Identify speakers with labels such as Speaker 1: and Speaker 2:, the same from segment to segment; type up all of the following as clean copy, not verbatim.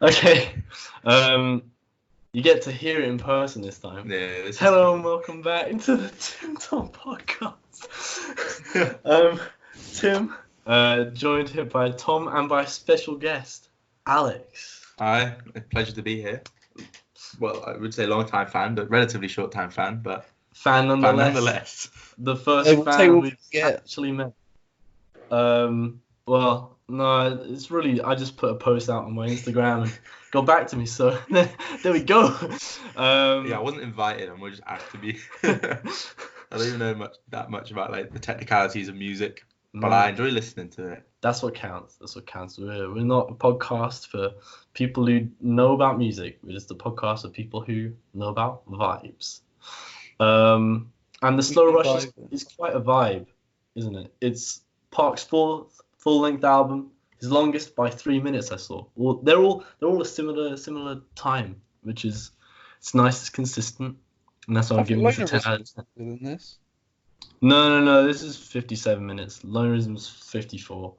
Speaker 1: Okay. You get to hear it in person this time.
Speaker 2: Yeah.
Speaker 1: Hello and welcome back into the TimTom podcast. Tim, joined here by Tom and by a special guest, Alex.
Speaker 2: Hi, a pleasure to be here. Well, I would say long-time fan, but relatively short-time fan, but
Speaker 1: fan nonetheless. The first fan we've actually met. Well, no, it's really, I just put a post out on my Instagram and got back to me, so there we go.
Speaker 2: Yeah, I wasn't invited, and we're just asked to be. I don't even know that much about like the technicalities of music, but I enjoy listening to it.
Speaker 1: That's what counts. We're not a podcast for people who know about music. We're just a podcast for people who know about vibes. And the Slow Rush is quite a vibe, isn't it? It's Park's fourth full-length album, his longest by 3 minutes. I saw. Well, they're all a similar time, which is it's nice, it's consistent, and that's why I'm giving this a 10 out of 10.
Speaker 3: This?
Speaker 1: No. This is 57 minutes. Lonerism's 54,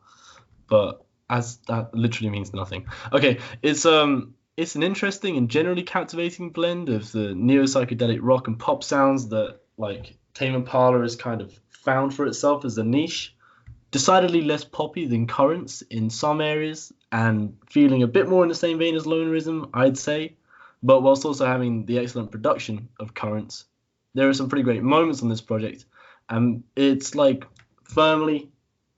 Speaker 1: but as that literally means nothing. Okay, it's an interesting and generally captivating blend of the neo-psychedelic rock and pop sounds that like Tame Impala has kind of found for itself as a niche. Decidedly less poppy than Currents in some areas, and feeling a bit more in the same vein as Lonerism, I'd say, but whilst also having the excellent production of Currents. There are some pretty great moments on this project, and it's like firmly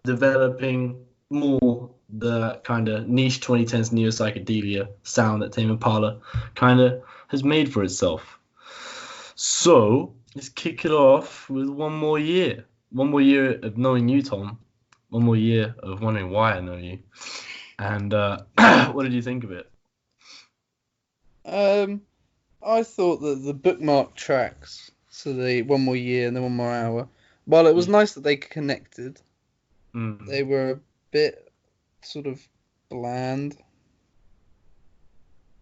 Speaker 1: developing more the kind of niche 2010s neo-psychedelia sound that Tame Impala kind of has made for itself. So let's kick it off with One More Year. 1 more year of knowing you, Tom. 1 more year of wondering why I know you. And what did you think of it?
Speaker 3: I thought that the bookmark tracks, so the 1 More Year and the 1 More Hour, while it was nice that they connected, they were a bit sort of bland.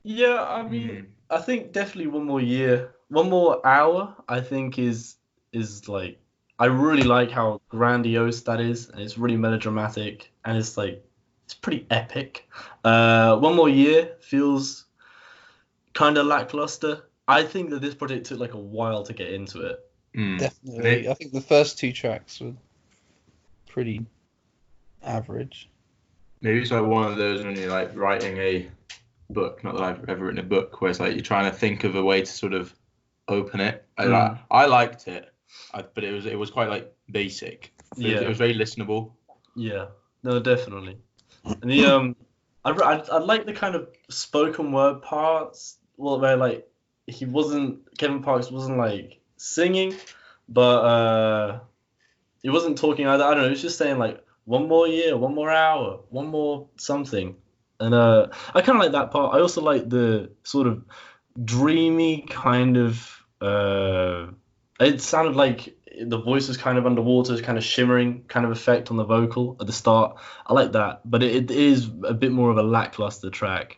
Speaker 1: Yeah, I mean, I think definitely 1 More Year. 1 More Hour, I think, is like, I really like how grandiose that is, and it's really melodramatic, and it's like, it's pretty epic. 1 More Year feels kind of lackluster. I think that this project took like a while to get into it.
Speaker 3: Definitely. I think the first 2 tracks were pretty average.
Speaker 2: Maybe it's like one of those when you're like writing a book, not that I've ever written a book, where it's like you're trying to think of a way to sort of open it. I liked it. But it was quite like basic. It was very listenable. Yeah,
Speaker 1: no, definitely. And the I like the kind of spoken word parts. Well, where like Kevin Parks wasn't like singing, but he wasn't talking either. I don't know. He was just saying like 1 more year, 1 more hour, 1 more something. And I kind of like that part. I also like the sort of dreamy kind of. It sounded like the voice was kind of underwater, kind of shimmering kind of effect on the vocal at the start. I like that, but it is a bit more of a lackluster track.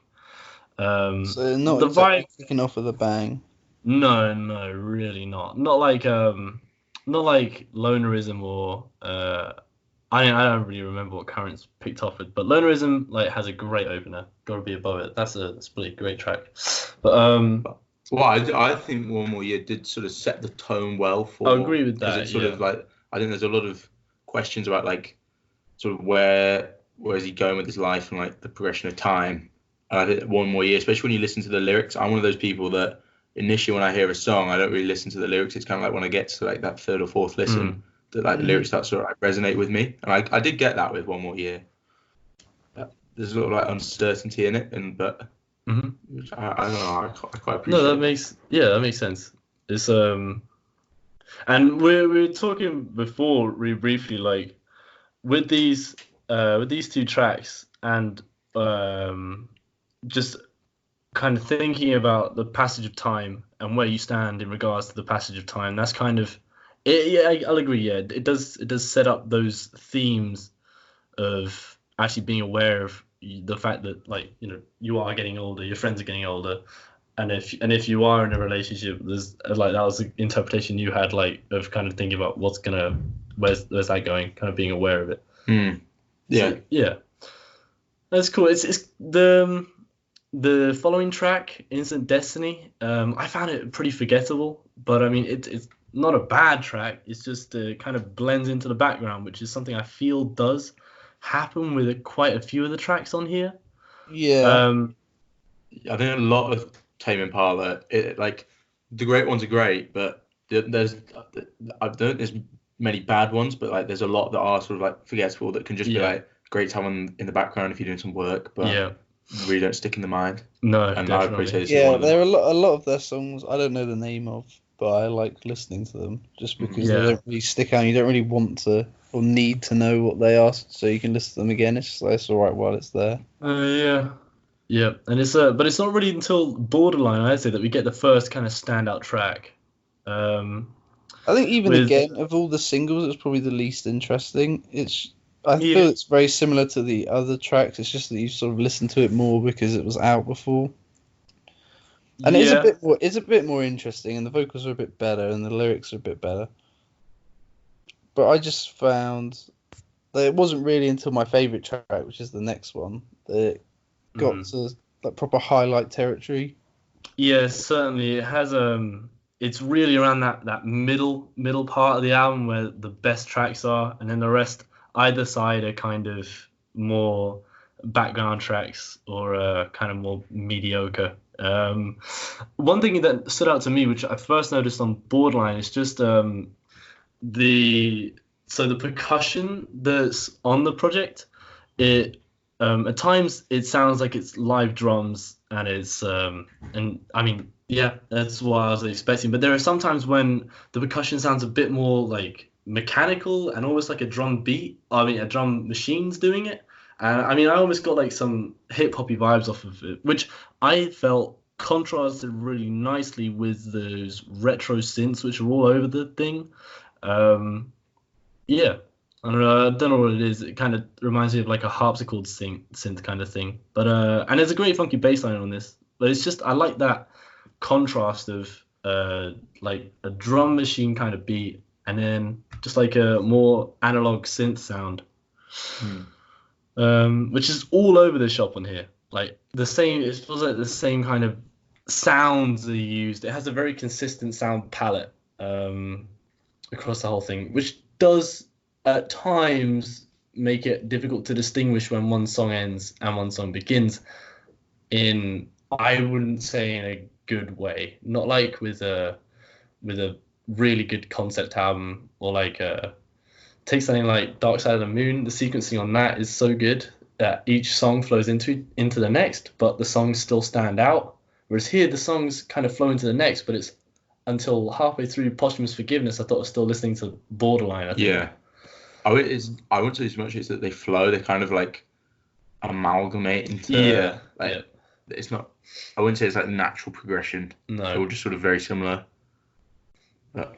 Speaker 3: So not the vibe kicking off with a bang.
Speaker 1: No, really not. Not like Lonerism or I don't really remember what Currents picked off with, but Lonerism like has a great opener. Got to be above it. That's a really great track. But
Speaker 2: well, I think 1 More Year did sort of set the tone well for.
Speaker 1: I agree with that.
Speaker 2: It's sort of like, I think there's a lot of questions about like sort of where is he going with his life and like the progression of time. And I think 1 More Year, especially when you listen to the lyrics, I'm one of those people that initially when I hear a song, I don't really listen to the lyrics. It's kind of like when I get to like that 3rd or 4th listen, that like the lyrics start sort of like resonate with me. And I did get that with 1 More Year. There's a lot of like uncertainty in it, but. Which I don't know. I quite appreciate.
Speaker 1: No, that makes sense. It's and we were talking before really briefly, like with these 2 tracks, and just kind of thinking about the passage of time and where you stand in regards to the passage of time. That's kind of it. Yeah, I'll agree. Yeah, it does set up those themes of actually being aware of the fact that, like, you know, you are getting older, your friends are getting older, and if you are in a relationship, there's like, that was the interpretation you had, like, of kind of thinking about where's that going, kind of being aware of it.
Speaker 2: Yeah.
Speaker 1: So, yeah, that's cool. It's the the following track, Instant Destiny, I found it pretty forgettable, but I mean, it's not a bad track. It's just kind of blends into the background, which is something I feel does happen with quite a few of the tracks on here.
Speaker 3: Yeah.
Speaker 2: I think a lot of Tame Impala, like the great ones are great, but there's I don't think there's many bad ones, but like there's a lot that are sort of like forgettable that can just be like great to have in the background if you're doing some work, but really don't stick in the mind.
Speaker 1: No,
Speaker 2: and
Speaker 1: definitely.
Speaker 2: I appreciate this.
Speaker 3: Yeah, there are a lot of their songs I don't know the name of, but I like listening to them just because they don't really stick out. You don't really want to or need to know what they are, so you can listen to them again. It's just like, it's all right while it's there.
Speaker 1: Yeah, and it's but it's not really until Borderline, I'd say, that we get the first kind of standout track.
Speaker 3: I think even again, of all the singles, it's probably the least interesting. I feel it's very similar to the other tracks. It's just that you sort of listen to it more because it was out before. And it's a bit more interesting, and the vocals are a bit better, and the lyrics are a bit better. But I just found that it wasn't really until my favourite track, which is the next one, that it got to like proper highlight territory.
Speaker 1: Yeah, certainly. It has it's really around that middle part of the album where the best tracks are, and then the rest either side are kind of more background tracks or kind of more mediocre. One thing that stood out to me, which I first noticed on Borderline, is just the percussion that's on the project. It at times it sounds like it's live drums, and it's and I mean, yeah, that's what I was expecting. But there are sometimes when the percussion sounds a bit more like mechanical and almost like a drum beat. I mean, a drum machine's doing it. And I mean, I almost got like some hip hoppy vibes off of it, which I felt contrasted really nicely with those retro synths, which are all over the thing. Yeah, I don't know what it is. It kind of reminds me of like a harpsichord synth kind of thing. But and there's a great funky bass line on this. But it's just I like that contrast of like a drum machine kind of beat and then just like a more analog synth sound. Which is all over the shop on here. Like the same, it feels like the same kind of sounds are used. It has a very consistent sound palette across the whole thing, which does at times make it difficult to distinguish when one song ends and one song begins. I wouldn't say in a good way. Not like with a really good concept album or like take something like Dark Side of the Moon. The sequencing on that is so good that each song flows into the next, but the songs still stand out. Whereas here, the songs kind of flow into the next, but it's until halfway through Posthumous Forgiveness, I thought I was still listening to Borderline. I think. Yeah.
Speaker 2: I wouldn't say so much it's that they flow. They kind of like amalgamate into. It's not. I wouldn't say it's like natural progression.
Speaker 1: No.
Speaker 2: They're all just sort of very similar. But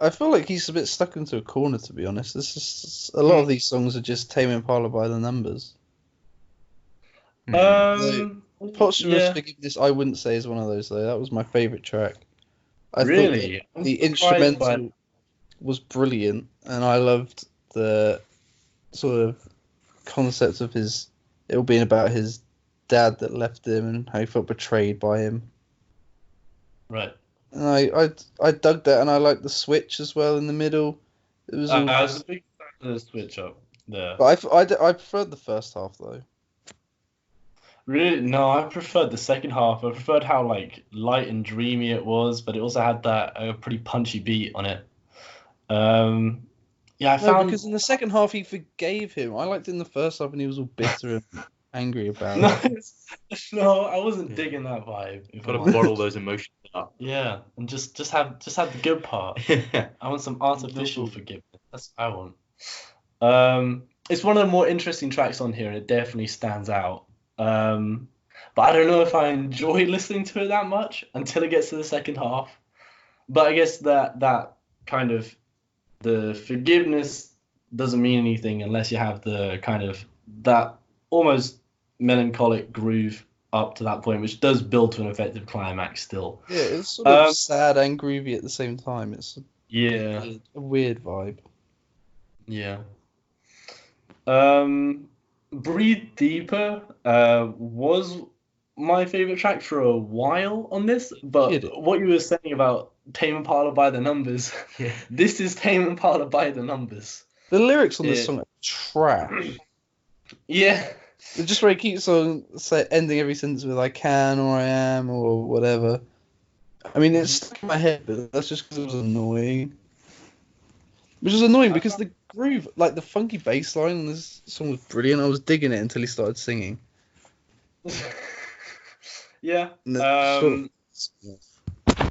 Speaker 3: I feel like he's a bit stuck into a corner, to be honest. A lot of these songs are just Tame Impala by the numbers. Posthumous Forgiveness, I wouldn't say is one of those though. That was my favourite track. I
Speaker 1: really?
Speaker 3: thought the instrumental was brilliant, and I loved the sort of concept of it being about his dad that left him and how he felt betrayed by him.
Speaker 1: Right.
Speaker 3: And I dug that, and I liked the switch as well in the middle. It was.
Speaker 1: I was a big fan of the switch up there.
Speaker 3: But I preferred the first half though.
Speaker 1: Really? No, I preferred the second half. I preferred how like light and dreamy it was, but it also had that pretty punchy beat on it. Yeah, I found
Speaker 3: because in the second half he forgave him. I liked it in the first half, and he was all bitter and angry about it.
Speaker 1: No, I wasn't digging that vibe.
Speaker 2: You've got to bottle those emotions up.
Speaker 1: Yeah, and just have the good part. I want some artificial forgiveness. That's what I want. It's one of the more interesting tracks on here, and it definitely stands out. But I don't know if I enjoy listening to it that much until it gets to the second half. But I guess that kind of the forgiveness doesn't mean anything unless you have the kind of that almost melancholic groove up to that point, which does build to an effective climax still.
Speaker 3: Yeah, it's sort of sad and groovy at the same time. It's a weird vibe.
Speaker 1: Yeah. Breathe Deeper was my favorite track for a while on this, but
Speaker 3: Kidding.
Speaker 1: what you were saying about Tame Impala by the Numbers,
Speaker 2: Yeah.
Speaker 1: this is Tame Impala by the Numbers.
Speaker 3: The lyrics on this
Speaker 1: It-
Speaker 3: song are trash.
Speaker 1: Yeah.
Speaker 3: It's just where it keeps on ending every sentence with "I can" or "I am" or whatever. I mean, it's stuck in my head, but that's just because it was annoying. Which was annoying because the groove, like the funky bass line on this song was brilliant. I was digging it until he started singing.
Speaker 1: Yeah.
Speaker 3: And then sort of- I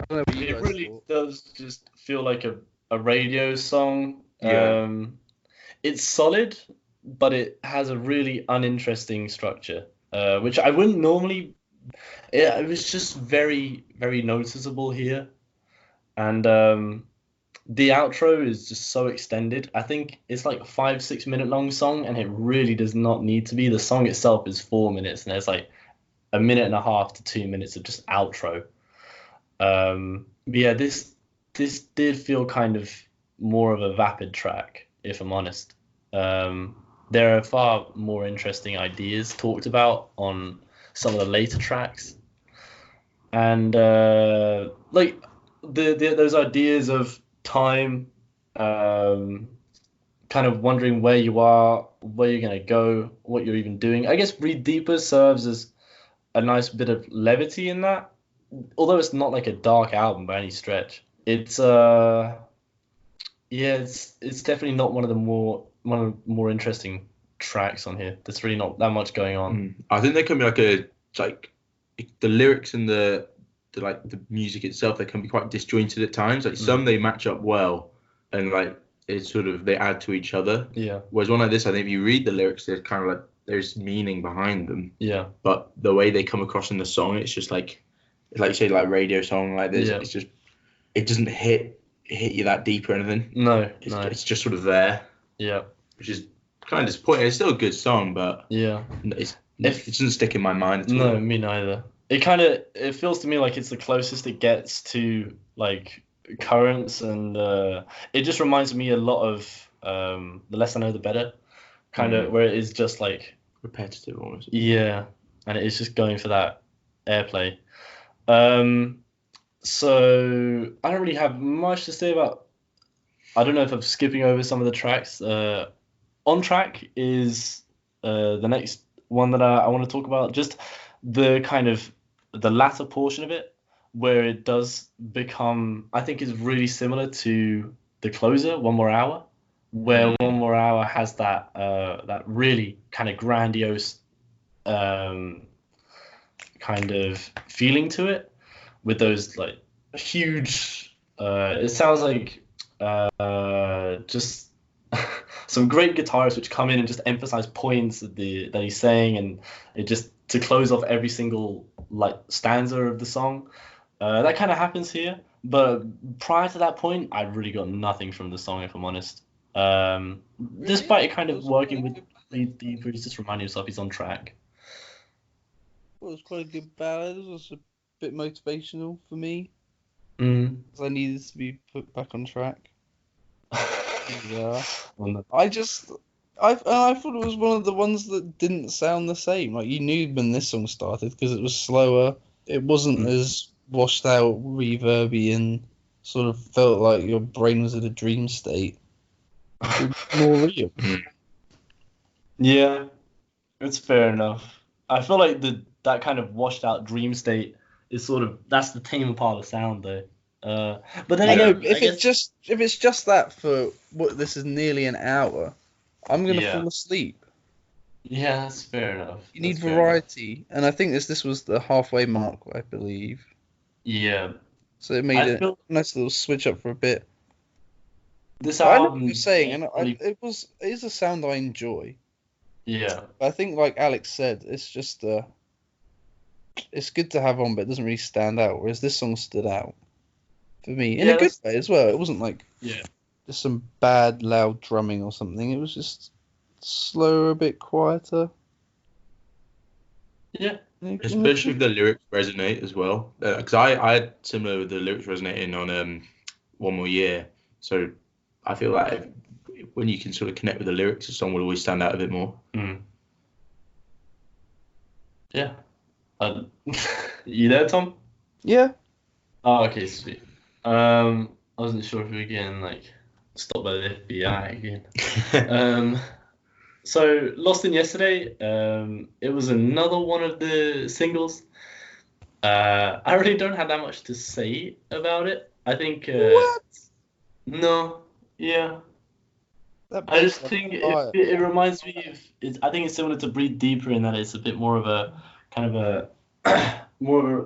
Speaker 3: don't know what you
Speaker 1: It
Speaker 3: guys
Speaker 1: really
Speaker 3: thought.
Speaker 1: does just feel like a radio song.
Speaker 2: Yeah.
Speaker 1: It's solid, but it has a really uninteresting structure, which I wouldn't normally. It was just very, very noticeable here. And the outro is just so extended. I think it's like a 5-6 minute long song, and it really does not need to be. The song itself is 4 minutes, and there's like a minute and a half to 2 minutes of just outro. But yeah, this did feel kind of more of a vapid track, if I'm honest. There are far more interesting ideas talked about on some of the later tracks, and like those ideas of time, kind of wondering where you are, where you're gonna go, what you're even doing. I guess Breathe Deeper serves as a nice bit of levity in that, although it's not like a dark album by any stretch. It's yeah, it's definitely not one of the more interesting tracks on here. There's really not that much going on.
Speaker 2: I think there can be like the lyrics and the like the music itself, they can be quite disjointed at times. Like some they match up well and like it's sort of they add to each other.
Speaker 1: Yeah.
Speaker 2: Whereas one like this, I think if you read the lyrics, there's kind of like there's meaning behind them.
Speaker 1: Yeah.
Speaker 2: But the way they come across in the song, it's just like you say, like radio song like this.
Speaker 1: Yeah.
Speaker 2: It's just it doesn't hit you that deep or anything.
Speaker 1: No.
Speaker 2: It's just sort of there.
Speaker 1: Yeah.
Speaker 2: Which is kind of disappointing. It's still a good song, but
Speaker 1: Yeah.
Speaker 2: it doesn't stick in my mind at all.
Speaker 1: No, me neither. It feels to me like it's the closest it gets to like currents, and it just reminds me a lot of The Less I Know the Better, kind of where it is just like
Speaker 2: Repetitive almost.
Speaker 1: yeah, and it is just going for that airplay. So I don't really have much to say about. I don't know if I'm skipping over some of the tracks. On Track is the next one that I want to talk about. Just the kind of the latter portion of it, where it does become, I think, is really similar to the closer, One More Hour, where One More Hour has that really kind of grandiose kind of feeling to it, with those like huge. It sounds like just some great guitarists which come in and just emphasize points that he's saying, and it just to close off every single like stanza of the song. That kind of happens here, but prior to that point, I really got nothing from the song, if I'm honest. Despite it kind of working with Deeper, he's just reminding himself he's on track.
Speaker 3: Well, it was quite a good ballad. It was a bit motivational for me,
Speaker 1: Mm.
Speaker 3: because I needed to be put back on track. Yeah.
Speaker 1: Well,
Speaker 3: I thought it was one of the ones that didn't sound the same. Like you knew when this song started because it was slower. It wasn't as washed out, reverby, and sort of felt like your brain was in a dream state. It was more real.
Speaker 1: Yeah, it's fair enough. I feel like that kind of washed out dream state is sort of that's the Tame Impala sound though. But then
Speaker 3: I know.
Speaker 1: again,
Speaker 3: If it's just that for what this is nearly an hour, I'm gonna
Speaker 1: Yeah.
Speaker 3: fall asleep.
Speaker 1: yeah, that's fair enough.
Speaker 3: You need
Speaker 1: That's fair enough.
Speaker 3: variety, and I think this was the halfway mark, I believe.
Speaker 1: Yeah,
Speaker 3: So it made
Speaker 1: I
Speaker 3: a
Speaker 1: feel
Speaker 3: nice little switch up for a bit.
Speaker 1: this
Speaker 3: But I know what
Speaker 1: album.
Speaker 3: you're saying, and
Speaker 1: really-
Speaker 3: it is a sound I enjoy.
Speaker 1: yeah,
Speaker 3: I think, like Alex said, it's just it's good to have on, but it doesn't really stand out. Whereas this song stood out for me in
Speaker 1: Yeah,
Speaker 3: a good
Speaker 1: that's-
Speaker 3: way as well. It wasn't like
Speaker 1: yeah,
Speaker 3: just some bad loud drumming or something. It was just slower, a bit quieter.
Speaker 1: yeah.
Speaker 2: Especially if the lyrics resonate as well. Because I had similar with the lyrics resonating on One More Year. So I feel like when you can sort of connect with the lyrics, a song will always stand out a bit more.
Speaker 1: Mm. Yeah. You there, Tom?
Speaker 3: Yeah.
Speaker 1: Oh, okay, sweet. I wasn't sure if we were getting like stopped by the FBI again. So Lost in Yesterday. It was another one of the singles. I really don't have that much to say about it. I think
Speaker 3: What?
Speaker 1: no, yeah.
Speaker 3: That
Speaker 1: I just
Speaker 3: bass line
Speaker 1: think
Speaker 3: is
Speaker 1: it
Speaker 3: fire.
Speaker 1: it reminds me of I think it's similar to Breathe Deeper in that it's a bit more of a kind of a more of a,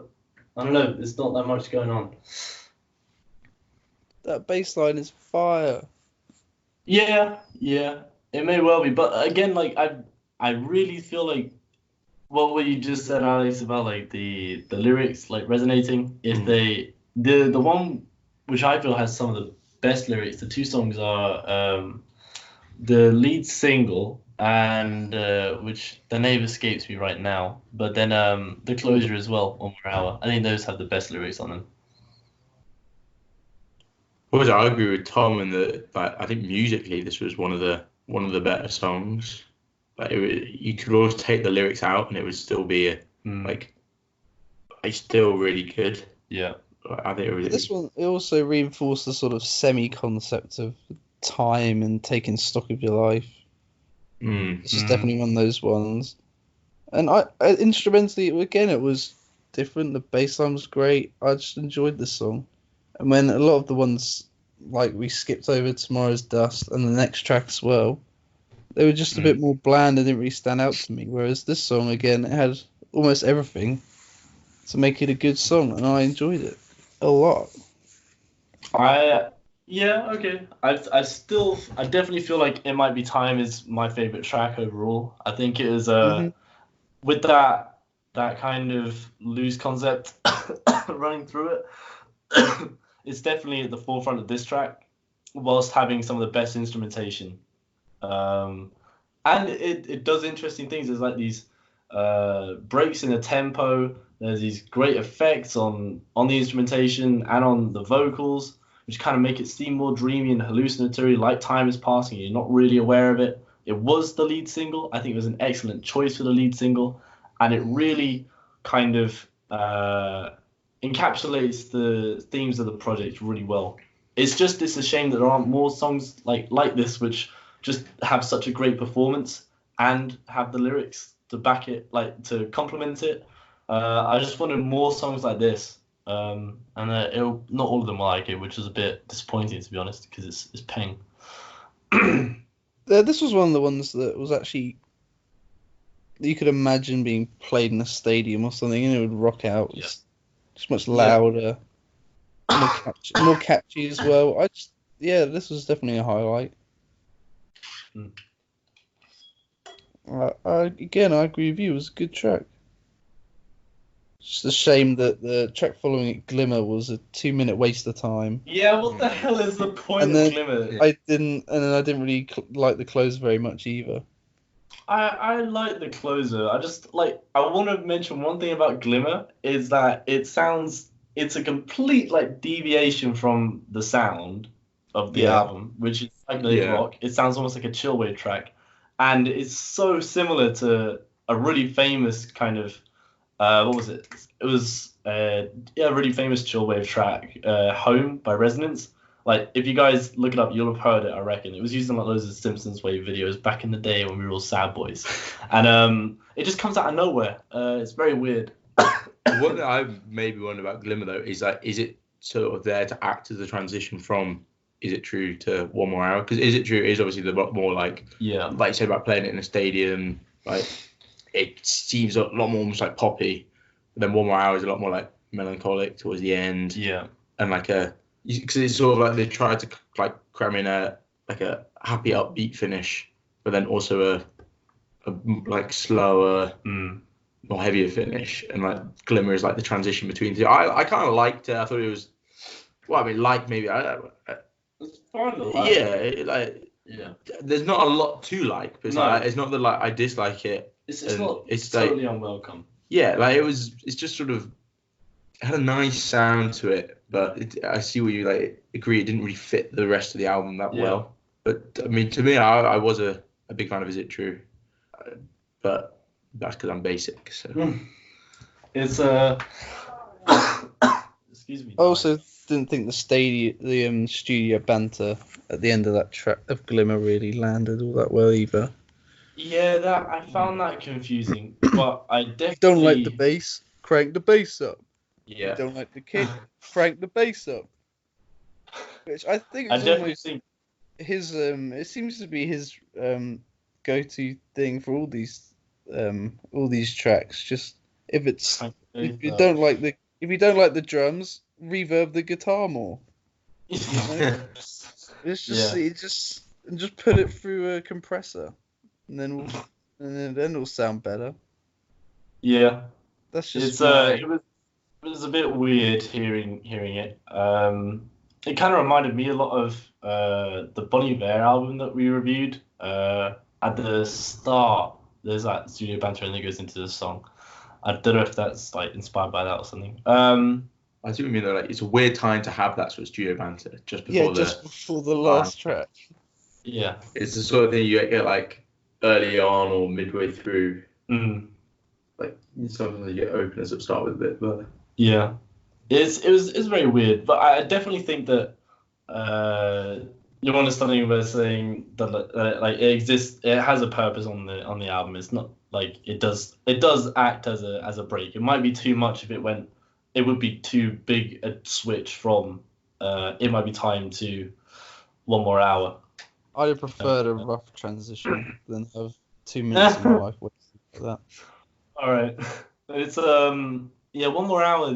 Speaker 1: I don't know. There's not that much going on.
Speaker 3: That bass line is fire.
Speaker 1: Yeah, yeah, it may well be, but again, like I really feel like what you just said, Alex, about like the lyrics like resonating. If they the one which I feel has some of the best lyrics, the two songs are the lead single and which the name escapes me right now, but then the closure as well, One More Hour. I think those have the best lyrics on them.
Speaker 2: Also, I agree with Tom in that. Like, I think musically, this was one of the better songs. Like, you could always take the lyrics out, and it would still be like, it's still really good.
Speaker 1: Yeah.
Speaker 2: I think it was.
Speaker 3: This one, it also reinforced the sort of semi-concept of time and taking stock of your life. This is definitely one of those ones. And I instrumentally, again, it was different. The bass line was great. I just enjoyed this song. And when a lot of the ones, like we skipped over Tomorrow's Dust and the next track as well, they were just a bit more bland and didn't really stand out to me. Whereas this song, again, it had almost everything to make it a good song, and I enjoyed it a lot.
Speaker 1: Yeah, okay. I definitely feel like It Might Be Time is my favorite track overall. I think it is with that kind of loose concept running through it. It's definitely at the forefront of this track, whilst having some of the best instrumentation. And it does interesting things. There's like these breaks in the tempo. There's these great effects on the instrumentation and on the vocals, which kind of make it seem more dreamy and hallucinatory, like time is passing and you're not really aware of it. It was the lead single. I think it was an excellent choice for the lead single, and it really kind of encapsulates the themes of the project really well. It's a shame that there aren't more songs like this, which just have such a great performance and have the lyrics to back it, like to complement it. I just wanted more songs like this, and not all of them are like it, which is a bit disappointing to be honest, because it's Peng.
Speaker 3: This was one of the ones that was actually you could imagine being played in a stadium or something, and it would rock out.
Speaker 1: Yeah.
Speaker 3: It's much louder, more catchy as well. This was definitely a highlight. I agree with you. It was a good track. It's just a shame that the track following it, Glimmer, was a 2-minute waste of time.
Speaker 1: Yeah, what the hell is the point of Glimmer?
Speaker 3: I didn't really like the close very much either.
Speaker 1: I like the closer. I want to mention one thing about Glimmer is that it's a complete like deviation from the sound of the album, which is psych-rock. It sounds almost like a chillwave track, and it's so similar to a really famous kind of what was it? It was a really famous chillwave track, "Home" by Resonance. Like, if you guys look it up, you'll have heard it, I reckon. It was used in like loads of Simpsons Wave videos back in the day when we were all sad boys. And it just comes out of nowhere. It's very weird.
Speaker 2: What I maybe wonder about Glimmer, though, is like, is it sort of there to act as a transition from Is It True to One More Hour? Because Is It True is obviously the lot more like you said about playing it in a stadium. Like, it seems a lot more almost like poppy. But then One More Hour is a lot more like melancholic towards the end.
Speaker 1: Yeah.
Speaker 2: And like because it's sort of like they tried to like cram in a happy upbeat finish, but then also a like slower, more heavier finish, and like Glimmer is like the transition between the two. I kind of liked it. I thought it was, well, I mean, like maybe
Speaker 1: it's fine.
Speaker 2: There's not a lot to like, but it's not that like I dislike it.
Speaker 1: It's not totally unwelcome.
Speaker 2: Yeah, like it's just sort of had a nice sound to it, but I see what you like. Agree, it didn't really fit the rest of the album that well. But I mean, to me, I was a big fan of Is It True, but that's because I'm basic. So
Speaker 1: It's excuse me.
Speaker 3: I also didn't think the studio banter at the end of that track of Glimmer really landed all that well either.
Speaker 1: Yeah, that I found that confusing, but I definitely.
Speaker 3: You don't like the bass? Crank the bass up.
Speaker 2: yeah,
Speaker 3: You don't like the kick? Crank the bass up. Which I think
Speaker 1: I
Speaker 3: is
Speaker 1: definitely
Speaker 3: almost
Speaker 1: think.
Speaker 3: his it seems to be his go-to thing for all these tracks. Just if you don't like the drums, reverb the guitar more. It's just just put it through a compressor, and then it'll sound better.
Speaker 1: Yeah,
Speaker 3: That's just
Speaker 1: it was a bit weird hearing it. It kind of reminded me a lot of the Bon Iver album that we reviewed. At the start, there's that studio banter and it goes into the song. I don't know if that's like inspired by that or something.
Speaker 2: I see what you mean though. Like it's a weird time to have that sort of studio banter just before
Speaker 3: the last track.
Speaker 1: Yeah,
Speaker 2: it's the sort of thing you get like early on or midway through. Like something that you get openers that start with a bit, but
Speaker 1: yeah, it's very weird. But I definitely think that you're understanding by saying that like it exists, it has a purpose on the album. It's not like it does act as a break. It might be too much if it went. It would be too big a switch from It Might Be Time to One More Hour.
Speaker 3: I'd prefer a rough transition than have 2 minutes of my life wasted for that.
Speaker 1: All right, it's yeah, One More Hour.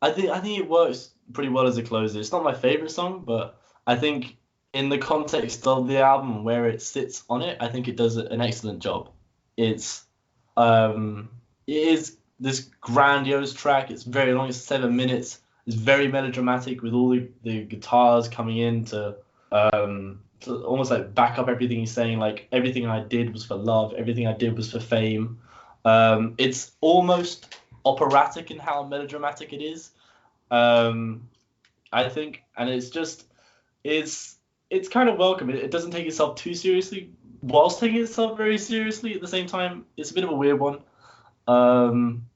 Speaker 1: I think it works pretty well as a closer. It's not my favorite song, but I think in the context of the album where it sits on it, I think it does an excellent job. It is this grandiose track. It's very long. It's 7 minutes. It's very melodramatic with all the guitars coming in to almost like back up everything he's saying. Like everything I did was for love. Everything I did was for fame. It's almost operatic in how melodramatic it is. I think, and it's kind of welcome. It doesn't take itself too seriously, whilst taking itself very seriously at the same time. It's a bit of a weird one.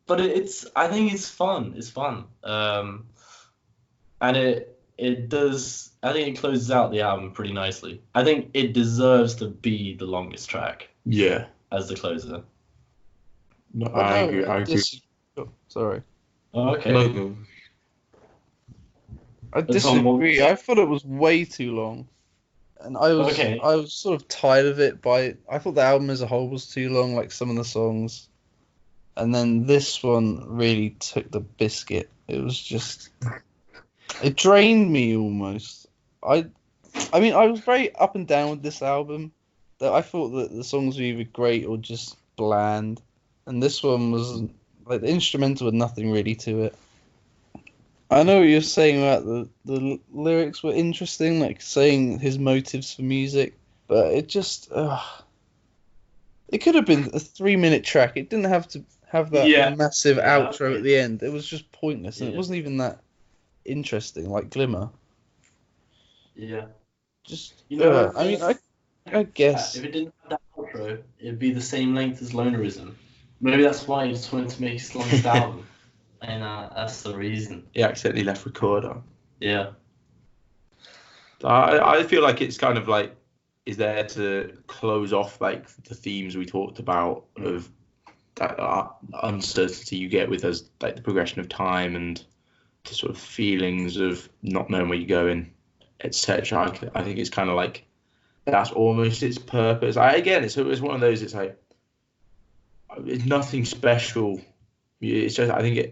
Speaker 1: But I think it's fun. It's fun. And it does. I think it closes out the album pretty nicely. I think it deserves to be the longest track.
Speaker 2: Yeah.
Speaker 1: As the closer.
Speaker 2: No, I agree.
Speaker 3: Sorry.
Speaker 1: Oh, okay.
Speaker 2: No.
Speaker 3: I disagree. I thought it was way too long, and I was sort of tired of it. I thought the album as a whole was too long, like some of the songs, and then this one really took the biscuit. It was just, it drained me almost. I mean, I was very up and down with this album. That I thought that the songs were either great or just bland, and this one was like the instrumental had nothing really to it. I know what you're saying about the lyrics were interesting, like saying his motives for music, but it just it could have been a 3-minute track. It didn't have to have that massive outro at the end. It was just pointless, and it wasn't even that interesting, like Glimmer.
Speaker 1: Yeah.
Speaker 3: Just I mean, I guess
Speaker 1: if it didn't have that outro, it'd be the same length as Lonerism. Maybe that's why he just wanted to make his longest album. And that's the reason.
Speaker 2: He accidentally left record on.
Speaker 1: Yeah.
Speaker 2: I feel like it's kind of like is there to close off like the themes we talked about of that uncertainty you get with as like the progression of time and the sort of feelings of not knowing where you're going, etc. I think it's kind of like that's almost its purpose. It's one of those. It's like it's nothing special. It's just I think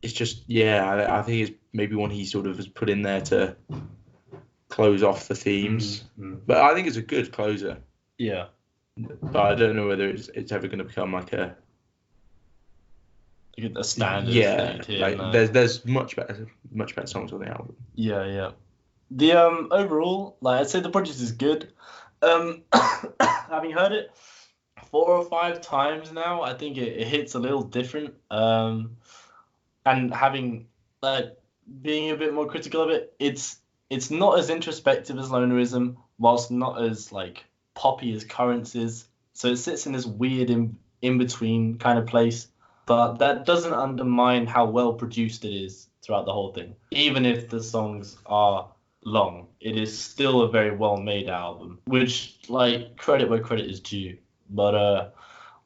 Speaker 2: it's just I think it's maybe one he sort of has put in there to close off the themes. But I think it's a good closer.
Speaker 1: Yeah.
Speaker 2: But I don't know whether it's ever going to become like a
Speaker 1: standard.
Speaker 2: Yeah, like there's much better songs on the album.
Speaker 1: Yeah. The overall, like I'd say the project is good. Having heard it 4 or 5 times now, I think it hits a little different. And having being a bit more critical of it, it's not as introspective as Lonerism, whilst not as like poppy as Currents is. So it sits in this weird in between kind of place. But that doesn't undermine how well produced it is throughout the whole thing. Even if the songs are long, it is still a very well made album, which, like, credit where credit is due. But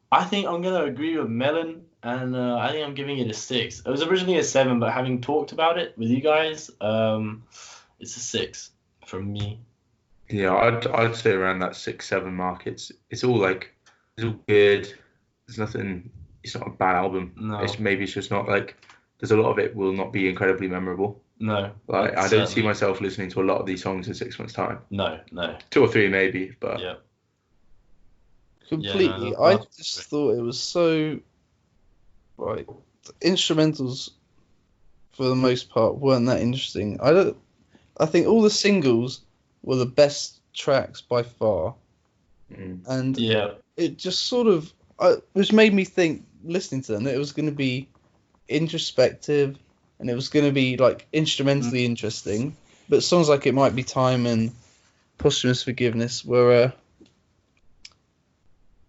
Speaker 1: I think I'm gonna agree with Melon, and I think I'm giving it a 6. It was originally a 7, but having talked about it with you guys, it's a 6 from me.
Speaker 2: Yeah, I'd say around that 6-7 mark. It's all good. There's nothing. It's not a bad album.
Speaker 1: No.
Speaker 2: It's just not like. There's a lot of it will not be incredibly memorable.
Speaker 1: No.
Speaker 2: Like I don't see myself listening to a lot of these songs in 6 months' time.
Speaker 1: No.
Speaker 2: 2 or 3 maybe, but
Speaker 1: Yeah.
Speaker 3: Completely.
Speaker 1: Yeah, no,
Speaker 3: I just thought it was so. Like, the instrumentals, for the most part, weren't that interesting. I think all the singles were the best tracks by far, and
Speaker 1: yeah,
Speaker 3: it just sort of, which made me think, listening to them, that it was going to be introspective, and it was going to be like instrumentally interesting. But songs like It Might Be Time and Posthumous Forgiveness were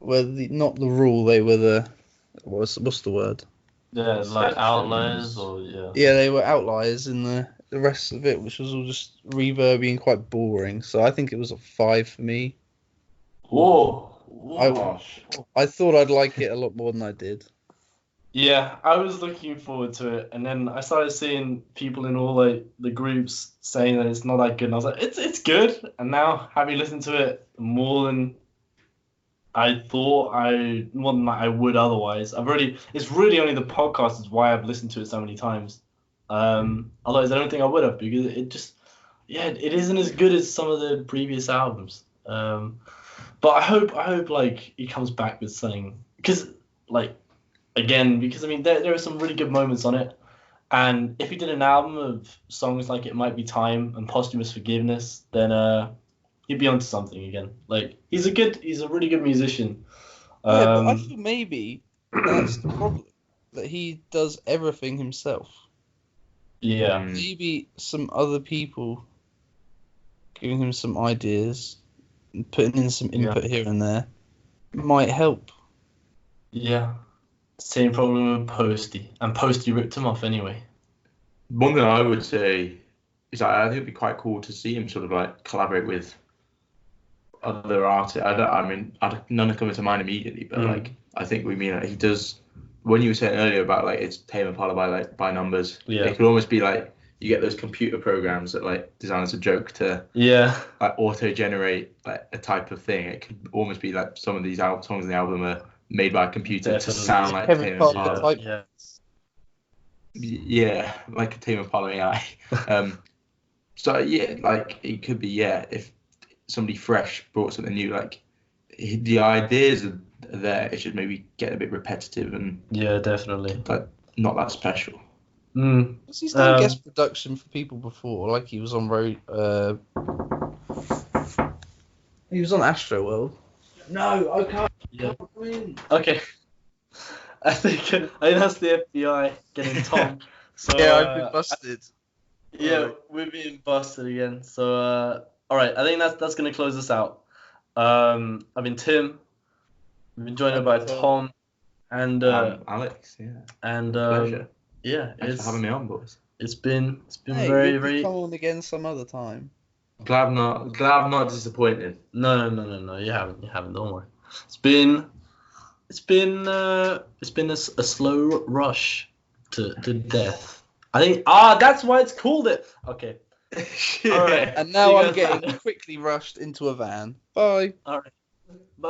Speaker 3: not the rule. They were the what's the word?
Speaker 1: Yeah, like outliers or yeah.
Speaker 3: Yeah, they were outliers in the rest of it, which was all just reverby and quite boring. So I think it was a 5 for me.
Speaker 1: Whoa.
Speaker 3: I thought I'd like it a lot more than I did.
Speaker 1: Yeah, I was looking forward to it, and then I started seeing people in all like the groups saying that it's not that good, and I was like, it's good. And now, having listened to it more than more than I would otherwise. It's really only the podcast is why I've listened to it so many times. Otherwise, I don't think I would have, because it isn't as good as some of the previous albums. But I hope like he comes back with something, because I mean there are some really good moments on it, and if he did an album of songs like It Might Be Time and Posthumous Forgiveness, then he'd be onto something again. Like he's a really good musician.
Speaker 3: Yeah, but I feel maybe that's the problem, that he does everything himself.
Speaker 1: Yeah.
Speaker 3: Maybe some other people giving him some ideas and putting in some input here and there might help.
Speaker 1: Yeah. Same problem with Posty. And Posty ripped him off anyway.
Speaker 2: One thing I would say is I think it'd be quite cool to see him sort of like collaborate with other artists. None are coming to mind immediately, but like I think he does. When you were saying earlier about like it's Tame Impala by numbers, it could almost be like you get those computer programs that like design as a joke to like auto generate like a type of thing. It could almost be like some of these songs in the album are made by a computer to sound like Tame Impala. Yeah, like a Tame Impala AI. So yeah, like it could be if somebody fresh brought something new, like the ideas are there. It should maybe get a bit repetitive and
Speaker 1: definitely
Speaker 2: like not that special.
Speaker 3: He's done guest production for people before, like he was on he was on Astroworld. No, I can't.
Speaker 1: Yeah. Okay. I think that's the FBI getting Tom. So
Speaker 3: I've been busted.
Speaker 1: Yeah, we're being busted again. So all right, I think that's gonna close us out. I've been Tim. We've been joined by Tom and
Speaker 2: Alex. Yeah.
Speaker 1: And
Speaker 2: pleasure.
Speaker 1: Yeah,
Speaker 2: thanks for having me on, boys.
Speaker 1: It's been very.
Speaker 3: Come on again some other time.
Speaker 2: Glad I'm not disappointed.
Speaker 1: No. You haven't. Don't worry. It's been a slow rush to death. I think that's why it's called it. Okay. All right.
Speaker 3: And now I'm getting quickly rushed into a van. Bye.
Speaker 1: All right. Bye.